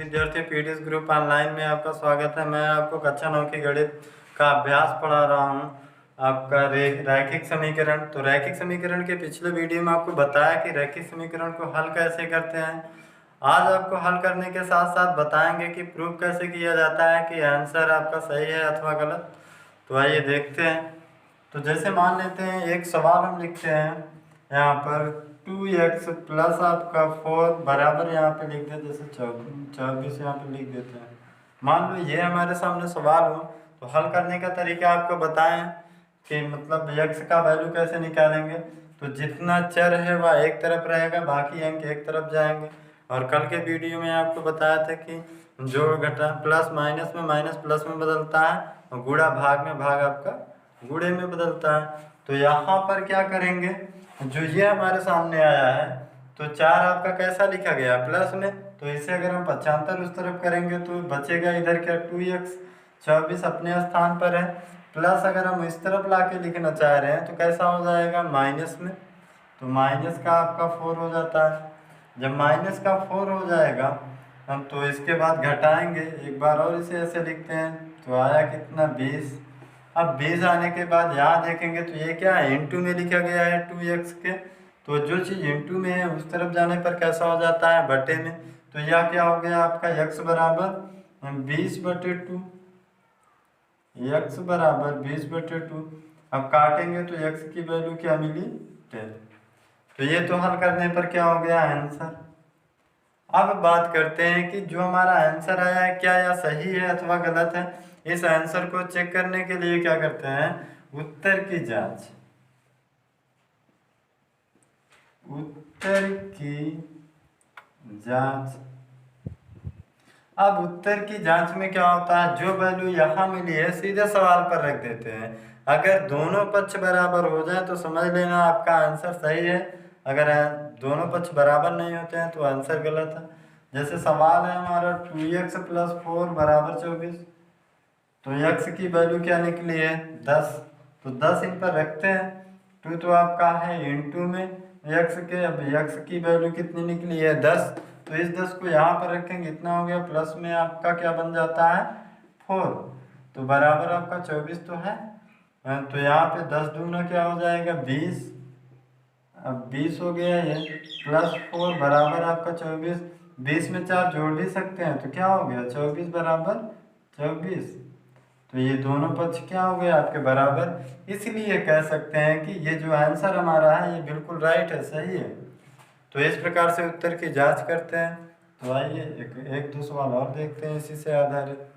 विद्यार्थी PDS group online में आपका स्वागत है। मैं आपको कक्षा 9 की गणित का अभ्यास पढ़ा रहा हूँ। आपका रैखिक समीकरण। तो रैखिक समीकरण के पिछले वीडियो में आपको बताया कि रैखिक समीकरण को हल कैसे करते हैं। आज आपको हल करने के साथ साथ बताएंगे कि प्रूफ कैसे किया जाता है कि आंसर आपका सही है अथवा गलत। तो आइए देखते हैं। तो जैसे मान लेते हैं एक सवाल हम लिखते हैं यहाँ पर 2x प्लस आपका 4 बराबर यहाँ पे लिख देते, जैसे 24 यहाँ पे लिख देते हैं। मान लो ये हमारे सामने सवाल हो तो हल करने का तरीका आपको बताएं कि मतलब x का वैल्यू कैसे निकालेंगे। तो जितना चर है वह एक तरफ रहेगा, बाकी अंक एक तरफ जाएंगे। और कल के वीडियो में आपको बताया था कि जो घटा प्लस माइनस में माइनस प्लस में बदलता है और गुणा भाग में भाग आपका गुणे में बदलता है। तो यहाँ पर क्या करेंगे, जो ये हमारे सामने आया है तो 4 आपका कैसा लिखा गया प्लस में, तो इसे अगर हम 75 उस तरफ करेंगे तो बचेगा इधर क्या 2x, 24 अपने स्थान पर है। प्लस अगर हम इस तरफ ला के लिखना चाह रहे हैं तो कैसा हो जाएगा माइनस में, तो माइनस का आपका 4 हो जाता है। जब माइनस का 4 हो जाएगा हम तो इसके बाद घटाएंगे एक बार और इसे ऐसे लिखते हैं तो आया कितना 20। अब 20 आने के बाद यहाँ देखेंगे तो ये क्या है इंटू में लिखा गया है 2x के, तो जो चीज़ इंटू में है उस तरफ जाने पर कैसा हो जाता है बटे में। तो यह क्या हो गया आपका x बराबर 20/2, x बराबर 20/2। अब काटेंगे तो x की वैल्यू क्या मिली 10। तो ये तो हल करने पर क्या हो गया आंसर। अब बात करते हैं कि जो हमारा आंसर आया है क्या यह सही है अथवा गलत है। इस आंसर को चेक करने के लिए क्या करते हैं, उत्तर की जांच। उत्तर की जांच। अब उत्तर की जांच में क्या होता है, जो वैल्यू यहाँ मिली है सीधे सवाल पर रख देते हैं। अगर दोनों पक्ष बराबर हो जाए तो समझ लेना आपका आंसर सही है, अगर दोनों पक्ष बराबर नहीं होते हैं तो आंसर गलत है। जैसे सवाल है हमारा 2x प्लस 4 बराबर 24, तो x की वैल्यू क्या निकली है 10, तो 10 इन पर रखते हैं। 2 तो आपका है इंटू में x के, अब x की वैल्यू कितनी निकली है 10, तो इस 10 को यहाँ पर रखेंगे, इतना हो गया प्लस में आपका क्या बन जाता है 4, तो बराबर आपका 24 तो है। तो यहाँ पे 10 दूना क्या हो जाएगा 20, अब 20 हो गया ये प्लस 4 बराबर आपका 24। 20 में 4 जोड़ भी सकते हैं तो क्या हो गया 24 बराबर 24। तो ये दोनों पक्ष क्या हो गए आपके बराबर, इसलिए कह सकते हैं कि ये जो आंसर हमारा है ये बिल्कुल राइट है, सही है। तो इस प्रकार से उत्तर की जांच करते हैं। तो आइए एक दो सवाल और देखते हैं इसी से आधारित।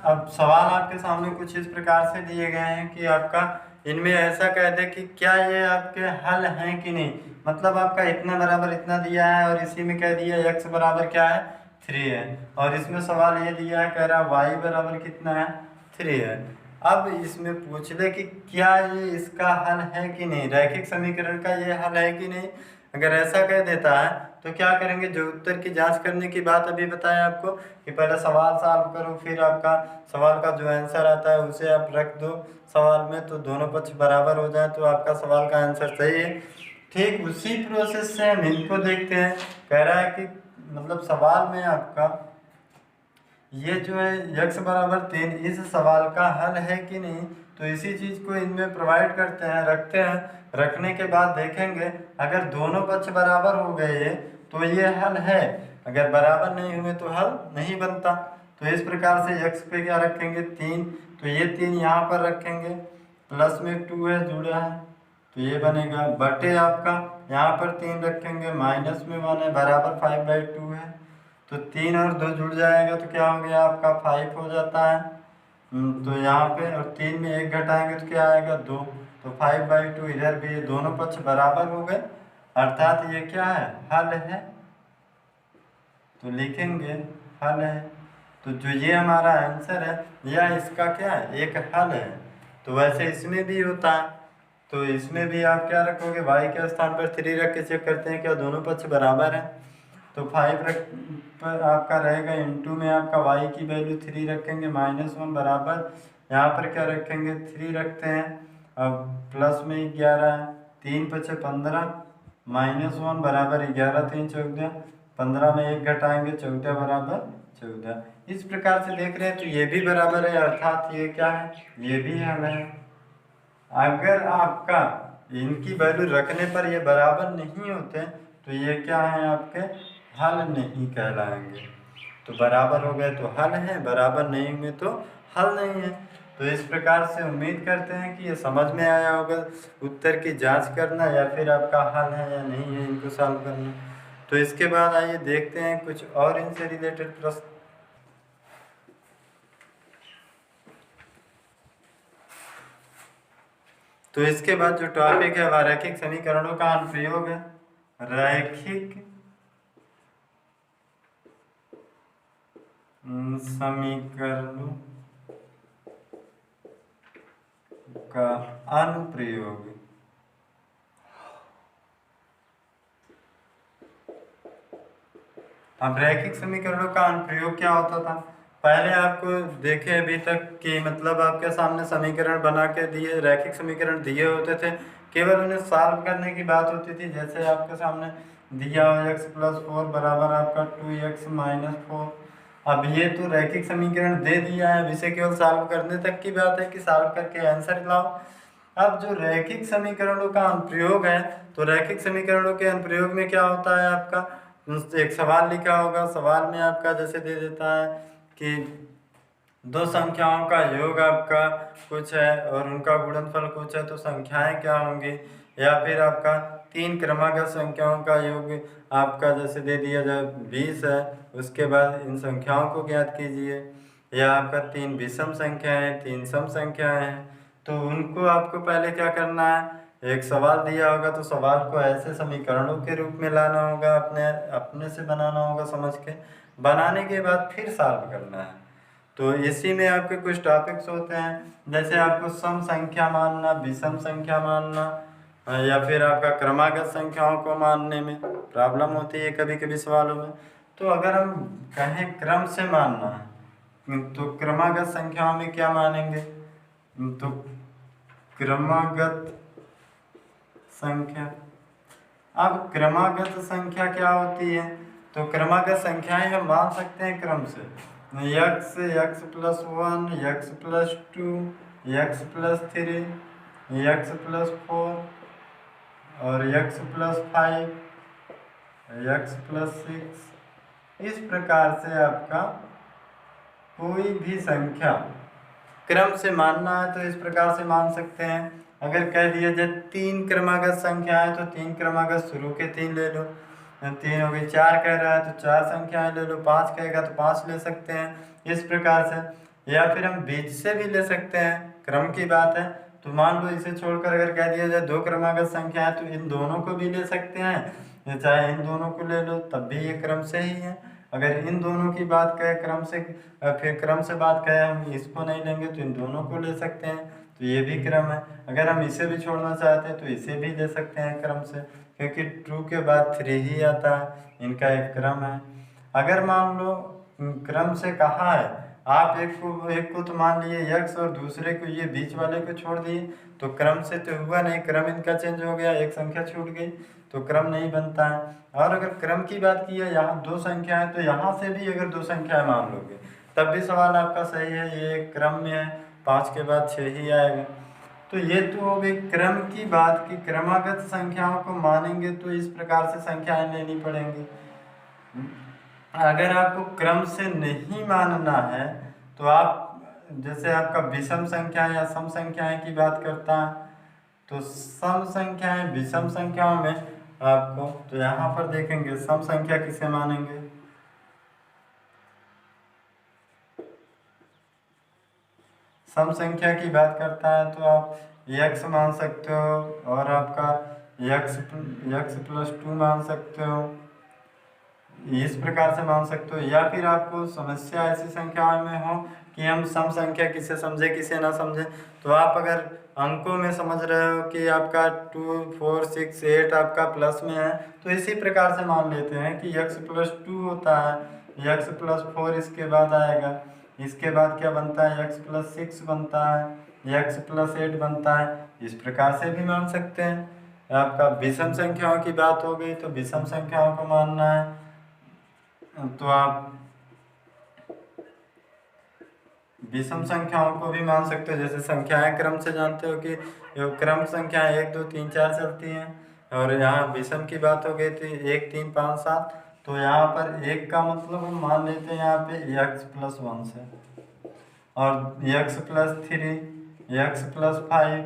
अब सवाल आपके सामने कुछ इस प्रकार से दिए गए हैं कि आपका इनमें ऐसा कह दे कि क्या ये आपके हल हैं कि नहीं, मतलब आपका इतना बराबर इतना दिया है और इसी में कह दिया x बराबर क्या है 3 है, और इसमें सवाल ये दिया है कह रहा y बराबर कितना है 3 है। अब इसमें पूछ ले कि क्या ये इसका हल है कि नहीं, रैखिक समीकरण का ये हल है कि नहीं। अगर ऐसा कह देता है तो क्या करेंगे, जो उत्तर की जांच करने की बात अभी बताया आपको कि पहले सवाल सॉल्व करो, फिर आपका सवाल का जो आंसर आता है उसे आप रख दो सवाल में, तो दोनों पक्ष बराबर हो जाए तो आपका सवाल का आंसर सही है। ठीक उसी प्रोसेस से हम इनको देखते हैं। कह रहा है कि मतलब सवाल में आपका ये जो है x बराबर 3 इस सवाल का हल है कि नहीं, तो इसी चीज़ को इनमें प्रोवाइड करते हैं, रखते हैं। रखने के बाद देखेंगे अगर दोनों पक्ष बराबर हो गए तो ये हल है, अगर बराबर नहीं हुए तो हल नहीं बनता। तो इस प्रकार से x पे क्या रखेंगे 3, तो ये 3 यहाँ पर रखेंगे, प्लस में 2 है जुड़ा है तो ये बनेगा, बटे आपका यहाँ पर 3 रखेंगे, माइनस में 1 है बराबर 5/2 है, तो 3 और 2 जुड़ जाएगा तो क्या हो गया आपका 5 हो जाता है। तो यहाँ पे और 3 में 1 घटाएंगे तो क्या आएगा 2, तो 5/2 इधर भी दोनों पक्ष बराबर हो गए, अर्थात ये क्या है हल है। तो लिखेंगे हल है, तो जो ये हमारा आंसर है यह इसका क्या है एक हल है। तो वैसे इसमें भी होता है, तो इसमें भी आप क्या रखोगे y के स्थान पर 3 रख के चेक करते हैं क्या दोनों पक्ष बराबर हैं। तो 5 पर आपका रहेगा, इंटू में आपका y की वैल्यू 3 रखेंगे, -1 बराबर यहाँ पर क्या रखेंगे 3 रखते हैं। अब प्लस में 11 है, 3 × 15 -1 बराबर 11, 3 14, 15 में 1 घटाएंगे 14 बराबर 14। इस प्रकार से देख रहे हैं तो ये भी बराबर है, अर्थात ये क्या है, ये भी हल है। अगर आपका इनकी वैल्यू रखने पर ये बराबर नहीं होते तो ये क्या है, आपके हल नहीं कहलाएंगे। तो बराबर हो गए तो हल है, बराबर नहीं होंगे तो हल नहीं है। तो इस प्रकार से उम्मीद करते हैं कि ये समझ में आया होगा। उत्तर की जांच करना या फिर आपका हल है या नहीं है, इनको सॉल्व करना। तो इसके बाद आइए देखते हैं कुछ और इनसे रिलेटेड प्रश्न। तो इसके बाद जो टॉपिक है वह रैखिक समीकरणों का अनुप्रयोग है। रैखिक समीकरणों का अनुप्रयोग। अब रैखिक समीकरणों का अनुप्रयोग क्या होता था, पहले आपको देखे अभी तक कि मतलब आपके सामने समीकरण बना के दिए, रैखिक समीकरण दिए होते थे, केवल उन्हें सॉल्व करने की बात होती थी। जैसे आपके सामने दिया हो x + 4 बराबर आपका 2x - 4। अब ये तो रैखिक समीकरण दे दिया है, अब इसे केवल सॉल्व करने तक की बात है कि सॉल्व करके आंसर लाओ। अब जो रैखिक समीकरणों का अनुप्रयोग है, तो रैखिक समीकरणों के अनुप्रयोग में क्या होता है, आपका एक सवाल लिखा होगा, सवाल में आपका जैसे दे देता है कि दो संख्याओं का योग आपका कुछ है और उनका गुणनफल कुछ है, तो संख्याएं क्या होंगी। या फिर आपका 3 क्रमागत संख्याओं का योग आपका जैसे दे दिया जाए 20 है, उसके बाद इन संख्याओं को ज्ञात कीजिए। या आपका 3 विषम संख्याएं, 3 सम संख्याएं हैं, तो उनको आपको पहले क्या करना है, एक सवाल दिया होगा तो सवाल को ऐसे समीकरणों के रूप में लाना होगा, अपने से बनाना होगा समझ के, बनाने के बाद फिर सॉल्व करना है। तो इसी में आपके कुछ टॉपिक्स होते हैं, जैसे आपको सम संख्या मानना, विषम संख्या मानना, या फिर आपका क्रमागत संख्याओं को मानने में प्रॉब्लम होती है कभी कभी सवालों में। तो अगर हम कहें क्रम से मानना है तो क्रमागत संख्याओं में क्या मानेंगे, तो क्रमागत संख्या। अब क्रमागत संख्या क्या होती है, तो क्रमागत संख्याएं हम मान सकते हैं क्रम से, x + 1, x + 2, x + 3, x + 4 और x + 5, x + 6। इस प्रकार से आपका कोई भी संख्या क्रम से मानना है तो इस प्रकार से मान सकते हैं। अगर कह दिया जाए 3 क्रमागत संख्या है तो 3 क्रमागत शुरू के 3 ले लो, 3 हो गई। 4 कह रहा है तो 4 संख्याएं ले लो, 5 कहेगा तो 5 ले सकते हैं इस प्रकार से। या फिर हम बीच से भी ले सकते हैं, क्रम की बात है तो मान लो इसे छोड़कर अगर कह दिया जाए 2 क्रमागत संख्या है तो इन दोनों को भी ले सकते हैं, चाहे इन दोनों को ले लो तब भी ये क्रम से ही है। अगर इन दोनों की बात करें क्रम से, फिर क्रम से बात करें हम इसको नहीं लेंगे तो इन दोनों को ले सकते हैं, तो ये भी क्रम है। अगर हम इसे भी छोड़ना चाहते हैं तो इसे भी ले सकते हैं क्रम से, क्योंकि 2 के बाद 3 ही आता है, इनका एक क्रम है। अगर मान लो क्रम से कहा है, आप एक को तो मान लिए x और दूसरे को ये बीच वाले को छोड़ दिए, तो क्रम से तो हुआ नहीं, क्रम इनका चेंज हो गया, एक संख्या छूट गई तो क्रम नहीं बनता है। और अगर क्रम की बात की है, यहाँ 2 संख्या है तो यहाँ से भी अगर 2 संख्याएं मान लोगे तब भी सवाल आपका सही है, ये एक क्रम में है, 5 के बाद 6 ही आएगा। तो ये तो हो गई क्रम की बात की, क्रमागत संख्याओं को मानेंगे तो इस प्रकार से संख्याएं लेनी पड़ेंगी। अगर आपको क्रम से नहीं मानना है तो आप जैसे आपका विषम संख्या या सम संख्याएं की बात करता है, तो सम संख्याएं विषम संख्याओं में आपको, तो यहाँ पर देखेंगे सम संख्या किसे मानेंगे, सम संख्या की बात करता है तो आप x मान सकते हो और आपका x + 2 मान सकते हो, इस प्रकार से मान सकते हो। या फिर आपको समस्या ऐसी संख्याओं में हो कि हम सम संख्या किसे समझे किसे ना समझे। तो आप अगर अंकों में समझ रहे हो कि आपका 2 4 6 8 आपका प्लस में है, तो इसी प्रकार से मान लेते हैं कि x+2 होता है, x+4 इसके बाद आएगा, इसके बाद क्या बनता है, x+6 बनता है, x+8 बनता है। इस प्रकार से भी मान सकते हैं। आपका विषम संख्याओं की बात हो गई, तो विषम संख्याओं को मानना है तो आप विषम संख्याओं को भी मान सकते हो। जैसे संख्याएं क्रम से जानते हो कि क्रम संख्या 1 2 3 4 चलती हैं, और यहाँ विषम की बात हो गई थी 1 3 5 7। तो यहाँ पर एक का मतलब हम मान लेते हैं यहाँ पे x+1 से, और x+3, x+5,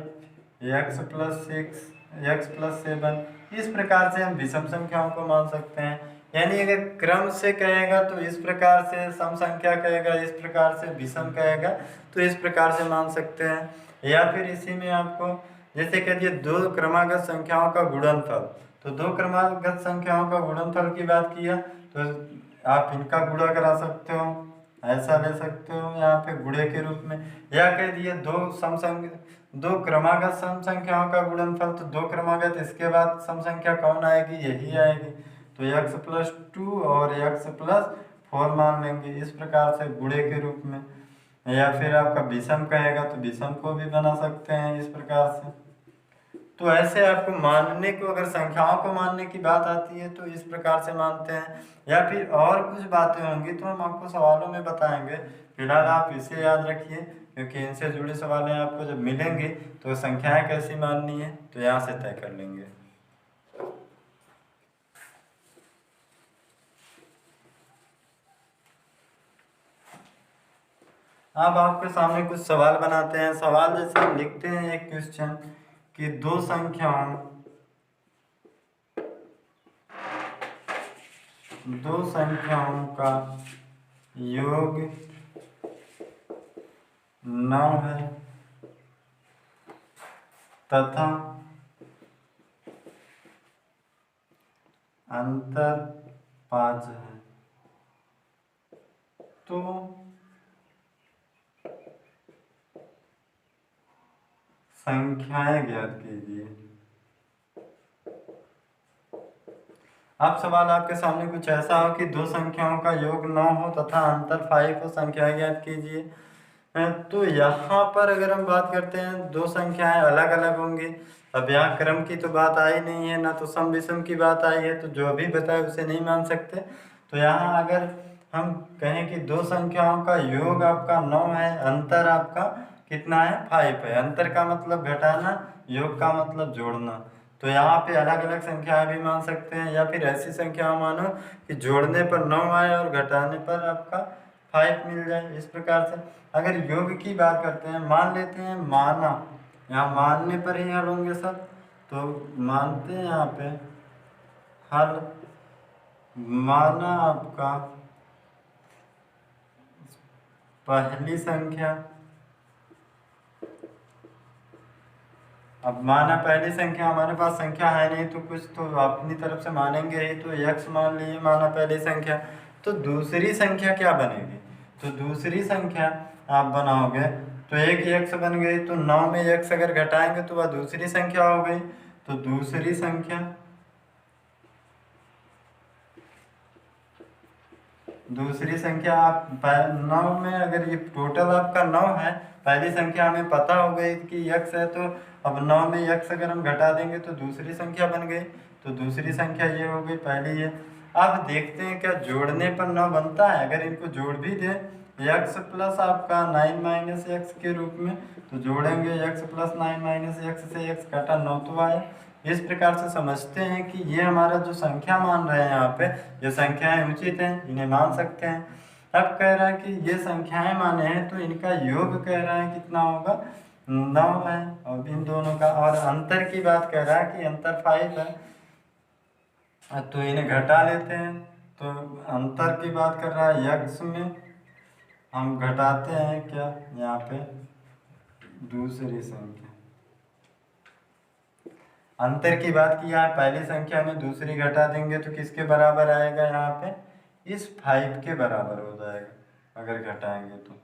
x+6, x+7, इस प्रकार से हम विषम संख्याओं को मान सकते हैं। यानी अगर क्रम से कहेगा तो इस प्रकार से सम संख्या कहेगा, इस प्रकार से विषम कहेगा तो इस प्रकार से मान सकते हैं। या फिर इसी में आपको जैसे कह दिए दो क्रमागत संख्याओं का गुणनफल, तो दो क्रमागत संख्याओं का गुणनफल की बात किया तो आप इनका गुणा करा सकते हो, ऐसा ले सकते हो यहाँ पे गुणे के रूप में। या कह दिए दो क्रमागत सम संख्याओं का गुणनफल, तो दो क्रमागत इसके बाद सम संख्या कौन आएगी, यही आएगी, तो x+2 और x+4 मान लेंगे इस प्रकार से गुणे के रूप में। या फिर आपका विषम कहेगा तो विषम को भी बना सकते हैं इस प्रकार से। तो ऐसे आपको मानने को, अगर संख्याओं को मानने की बात आती है तो इस प्रकार से मानते हैं। या फिर और कुछ बातें होंगी तो हम आपको सवालों में बताएंगे। फिलहाल आप इसे याद रखिए, क्योंकि इनसे जुड़े सवालें आपको जब मिलेंगे तो संख्याएं कैसी माननी है तो यहाँ से तय कर लेंगे। अब आपके सामने कुछ सवाल बनाते हैं। सवाल जैसे हम लिखते हैं एक क्वेश्चन कि दो संख्याओं का योग 9 है तथा अंतर 5 है, तो संख्याएं ज्ञात कीजिए। अब सवाल आपके सामने कुछ ऐसा हो कि दो संख्याओं का योग 9 हो तथा अंतर 5 हो, संख्याएं ज्ञात कीजिए। तो यहाँ पर अगर हम बात करते हैं दो संख्याएं अलग अलग होंगी। अब यहाँ क्रम की तो बात आई नहीं है, ना तो सम विषम की बात आई है, तो जो अभी बताए उसे नहीं मान सकते। तो यहाँ अगर हम कहें कि दो संख्याओं का योग आपका 9 है, अंतर आपका कितना है, 5 है। अंतर का मतलब घटाना, योग का मतलब जोड़ना। तो यहाँ पे अलग अलग संख्याएं भी मान सकते हैं, या फिर ऐसी संख्या मानो कि जोड़ने पर 9 आए और घटाने पर आपका 5 मिल जाए, इस प्रकार से। अगर योग की बात करते हैं, मान लेते हैं माना, यहाँ मानने पर ही हल होंगे सब, तो मानते हैं यहाँ पे हल। माना आपका पहली संख्या, अब माना पहली संख्या, हमारे पास संख्या है नहीं तो कुछ तो अपनी तरफ से मानेंगे ही, तो x मान लिए माना पहली संख्या। तो दूसरी संख्या क्या बनेगी, तो दूसरी संख्या आप बनाओगे तो एक x बन गई, तो 9 में x अगर घटाएंगे तो वह दूसरी संख्या हो गई। तो दूसरी संख्या, दूसरी संख्या आप 9 में, अगर ये टोटल आपका 9 है, पहली संख्या हमें पता हो गई कि x है, तो अब 9 में x अगर हम घटा देंगे तो दूसरी संख्या बन गई। तो दूसरी संख्या ये हो गई, पहली ये। अब देखते हैं क्या जोड़ने पर 9 बनता है। अगर इनको जोड़ भी दें x प्लस आपका 9 माइनस एक्स के रूप में, तो जोड़ेंगे x प्लस 9 माइनस एक्स से x घटा 9 तो आए। इस प्रकार से समझते हैं कि ये हमारा जो संख्या मान रहे हैं यहाँ पे, ये संख्याएं उचित हैं, इन्हें मान सकते हैं। अब कह रहा है कि ये संख्याएं माने हैं तो इनका योग कह रहा है कितना होगा, 9 है, और इन दोनों का। और अंतर की बात कह रहा है कि अंतर 5 है, तो इन्हें घटा लेते हैं। तो अंतर की बात कर रहा है, x में हम घटाते हैं क्या, यहाँ पे दूसरी संख्या। अंतर की बात किया है, पहली संख्या में दूसरी घटा देंगे तो किसके बराबर आएगा, यहाँ पे इस 5 के बराबर हो जाएगा अगर घटाएंगे तो।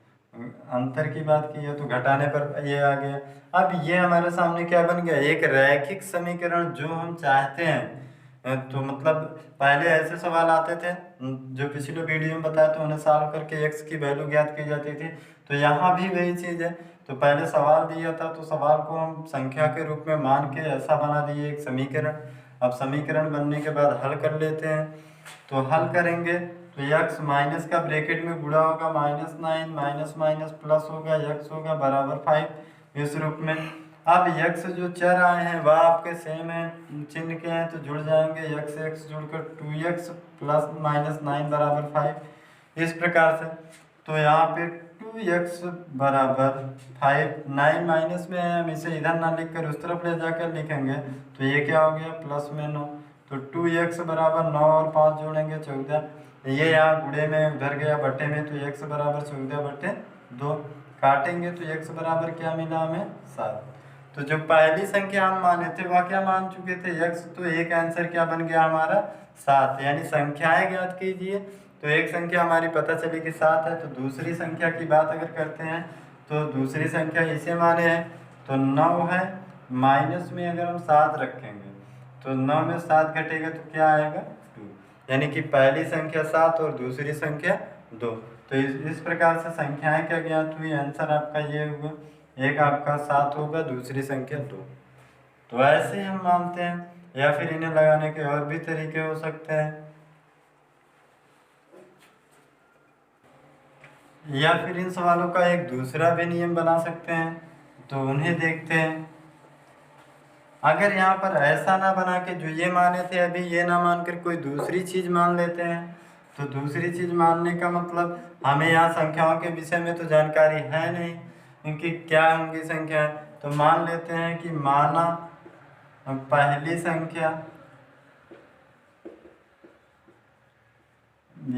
अंतर की बात की है तो घटाने पर ये आ गया। अब ये हमारे सामने क्या बन गया, एक रैखिक समीकरण जो हम चाहते हैं। तो मतलब पहले ऐसे सवाल आते थे जो पिछले वीडियो में बताया, तो उन्हें सॉल्व करके एक्स की वैल्यू ज्ञात की जाती थी। तो यहाँ भी वही चीज़ है। तो पहले सवाल दिया था तो सवाल को हम संख्या के रूप में मान के ऐसा बना दिए एक समीकरण। अब समीकरण बनने के बाद हल कर लेते हैं। तो हल करेंगे तो यक्स माइनस का ब्रैकेट में गुणा होगा -9 माइनस माइनस प्लस होगा, यक्स होगा बराबर 5 इस रूप में। अब यक्स जो चर आए हैं वह आपके सेम है, चिन्ह के हैं तो जुड़ जाएंगे, यक्स एक्स जुड़कर 2x प्लस -9 बराबर 5 इस प्रकार से। तो यहाँ पे 2x बराबर 5, 9 माइनस में है, हम इसे इधर ना लिख कर उस तरफ ले जाकर लिखेंगे तो ये क्या हो गया प्लस में 9। तो 2x बराबर 9 और 5 जोड़ेंगे 14। ये यहाँ गुणे में उधर गया बटे में, तो x बराबर 14/2 काटेंगे तो x बराबर क्या मिला हमें 7। तो जो पहली संख्या हम माने थे वह क्या मान चुके थे x, तो एक आंसर क्या बन गया हमारा 7। यानी संख्याएं ज्ञात कीजिए। तो एक संख्या हमारी पता चली कि 7 है। तो दूसरी संख्या की बात अगर करते हैं तो दूसरी संख्या इसे माने हैं तो 9 है, माइनस में अगर हम 7 रखेंगे तो 9 में 7 घटेगा तो क्या आएगा 2। यानी कि पहली संख्या 7 और दूसरी संख्या 2। तो इस प्रकार से संख्याएं क्या ज्ञात हुई, आंसर आपका ये होगा, एक आपका 7 होगा, दूसरी संख्या 2। तो ऐसे हम मानते हैं, या फिर इन्हें लगाने के और भी तरीके हो सकते हैं, या फिर इन सवालों का एक दूसरा भी नियम बना सकते हैं। तो उन्हें देखते हैं। अगर यहाँ पर ऐसा ना बना के जो ये माने थे अभी ये ना मानकर कोई दूसरी चीज़ मान लेते हैं, तो दूसरी चीज़ मानने का मतलब हमें यहाँ संख्याओं के विषय में तो जानकारी है नहीं क्योंकि क्या होंगी संख्याएं। तो मान लेते हैं कि माना पहली संख्या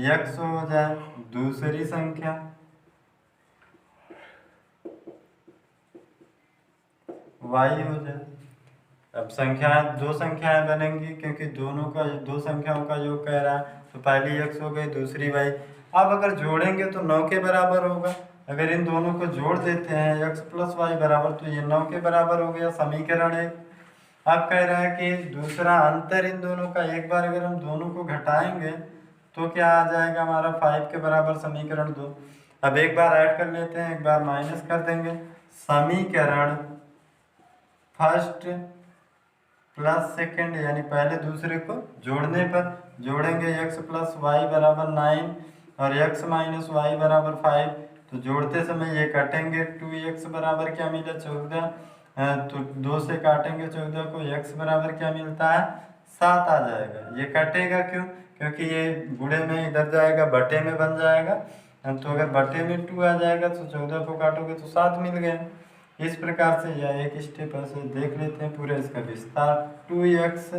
x हो जाए, दूसरी संख्या y हो जाए। अब दो संख्याएं बनेंगी क्योंकि दो संख्याओं का योग कह रहा है। तो पहली x हो गई, दूसरी y। अब अगर जोड़ेंगे तो 9 के बराबर होगा। अगर इन दोनों को जोड़ देते हैं x प्लस वाई बराबर, तो ये 9 के बराबर हो गया समीकरण 1। अब कह रहा है कि दूसरा अंतर इन दोनों का, एक बार अगर हम दोनों को घटाएंगे तो क्या आ जाएगा हमारा 5 के बराबर समीकरण 2। अब एक बार ऐड कर लेते हैं, एक बार माइनस कर देंगे। समीकरण फर्स्ट प्लस सेकंड यानी पहले दूसरे को जोड़ने पर जोड़ेंगे x प्लस वाई बराबर 9 और x माइनस वाई बराबर 5। तो जोड़ते समय ये काटेंगे, 2x बराबर क्या मिला 14। तो 2 से काटेंगे 14 को, x बराबर क्या मिलता है 7 आ जाएगा। ये कटेगा क्यों, क्योंकि ये गुणे में इधर जाएगा बटे में बन जाएगा। तो अगर बटे में 2 आ जाएगा तो 14 को काटोगे तो 7 मिल गया। इस प्रकार से यह एक स्टेप ऐसे देख लेते हैं पूरा इसका विस्तार। 2x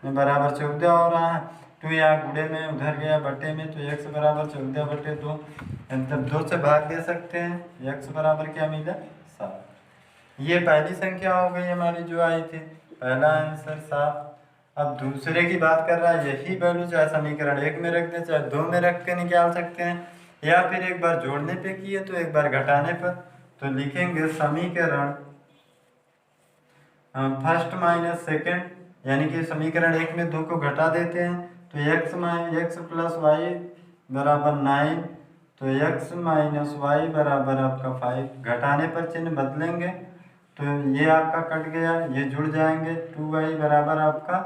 बराबर 14 हो रहा है, 2 यहाँ गुणे में उधर गया बटे में, तो x बराबर 14/2 मतलब 2 से भाग दे सकते हैं, x बराबर क्या मिला 7। ये पहली संख्या हो गई हमारी जो आई थी, पहला आंसर 7। अब दूसरे की बात कर रहा है, यही वैल्यू चाहे समीकरण 1 में रख दे चाहे 2 में रख के निकाल सकते हैं, या फिर एक बार जोड़ने पे किए तो एक बार घटाने पर। तो लिखेंगे समीकरण फर्स्ट माइनस सेकंड, यानी कि समीकरण 1 में 2 को घटा देते हैं तो x प्लस वाई बराबर 9, तो x माइनस वाई बराबर आपका 5। घटाने पर चिन्ह बदलेंगे तो ये आपका कट गया, ये जुड़ जाएंगे। 2y बराबर आपका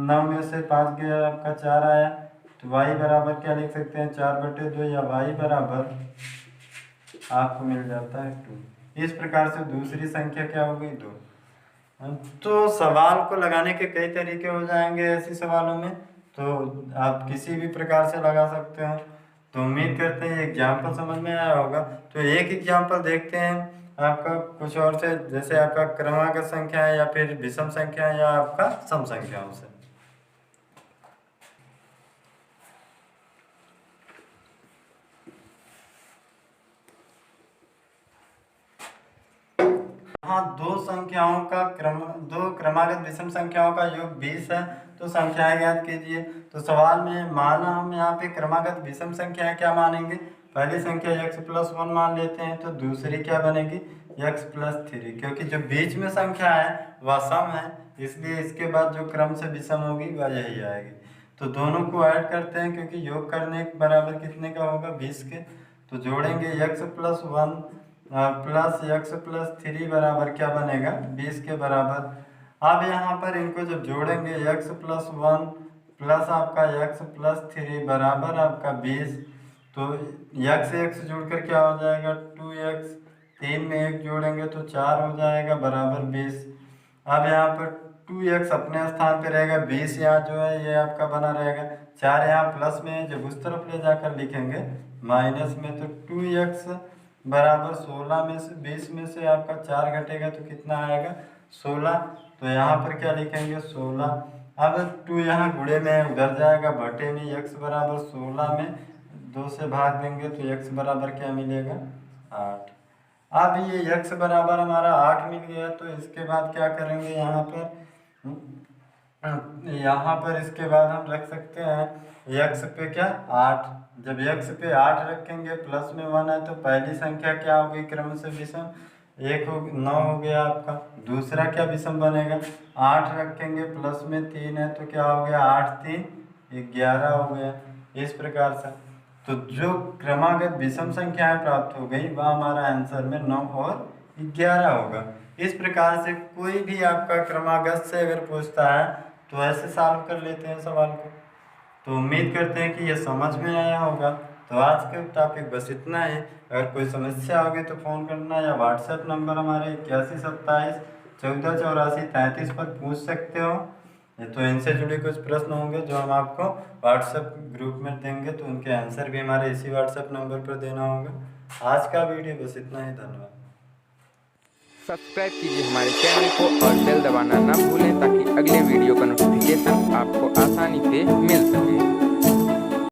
9 में से 5 गया आपका 4 आया, तो y बराबर क्या लिख सकते हैं 4/2, या y बराबर आपको मिल जाता है 2। इस प्रकार से दूसरी संख्या क्या हो गई 2। तो सवाल को लगाने के कई तरीके हो जाएंगे ऐसे सवालों में, तो आप किसी भी प्रकार से लगा सकते हो। तो उम्मीद करते हैं एग्जाम्पल समझ में आया होगा। तो एक एग्जाम्पल देखते हैं आपका कुछ और से, जैसे आपका क्रमागत संख्या है या फिर विषम संख्या है या आपका सम संख्याओं से। हाँ, दो क्रमागत विषम संख्याओं का योग 20 है। तो संख्याएं ज्ञात कीजिए। तो सवाल में माना हम यहाँ पे क्रमागत विषम संख्याएं क्या मानेंगे, पहली संख्या x+1 मान लेते हैं तो दूसरी क्या बनेगी x+3, क्योंकि जो बीच में संख्या है वह सम है, इसलिए इसके बाद जो क्रम से विषम होगी वह यही आएगी। तो दोनों को ऐड करते हैं, क्योंकि योग करने के बराबर कितने का होगा 20 के। तो जोड़ेंगे x+1 प्लस x+3 बराबर क्या बनेगा 20 के बराबर। अब यहाँ पर इनको जब जोड़ेंगे x+1 प्लस आपका x+3 बराबर आपका 20, तो x से x जोड़कर क्या हो जाएगा 2x, 3 में 1 जोड़ेंगे तो 4 हो जाएगा बराबर 20। अब यहाँ पर 2x अपने स्थान पे रहेगा, 20 यहाँ जो है ये आपका बना रहेगा, 4 यहाँ प्लस में है, जब उस तरफ ले जाकर लिखेंगे माइनस में तो 2x बराबर 16 में से 20 में से आपका 4 घटेगा तो कितना आएगा 16। तो यहाँ पर क्या लिखेंगे 16। अब 2 यहाँ गुणे में है, उधर जाएगा बटे में, x बराबर 16 में 2 से भाग देंगे तो x बराबर क्या मिलेगा 8। अब ये x बराबर हमारा 8 मिल गया, तो इसके बाद क्या करेंगे यहाँ पर इसके बाद हम रख सकते हैं x पे क्या 8। जब x पे 8 रखेंगे प्लस में 1 है तो पहली संख्या क्या होगी क्रम से विषम 9 हो गया आपका। दूसरा क्या विषम बनेगा 8 रखेंगे प्लस में 3 है तो क्या हो गया 8 3 11 हो गया। इस प्रकार से तो जो क्रमागत विषम संख्याएं प्राप्त हो गई वह हमारा आंसर में 9 और 11 होगा। इस प्रकार से कोई भी आपका क्रमागत से अगर पूछता है तो ऐसे सॉल्व कर लेते हैं सवाल को। तो उम्मीद करते हैं कि यह समझ में आया होगा। तो आज का टॉपिक बस इतना ही। अगर कोई समस्या होगी तो फ़ोन करना या व्हाट्सएप नंबर हमारे 81 27 14 84 33 पर पूछ सकते हो। तो इनसे जुड़े कुछ प्रश्न होंगे जो हम आपको व्हाट्सएप ग्रुप में देंगे, तो उनके आंसर भी हमारे इसी व्हाट्सएप नंबर पर देना होगा। आज का वीडियो बस इतना ही, धन्यवाद। सब्सक्राइब कीजिए हमारे चैनल को और बेल दबाना ना भूलें ताकि अगले वीडियो का नोटिफिकेशन आपको आसानी से मिल सके।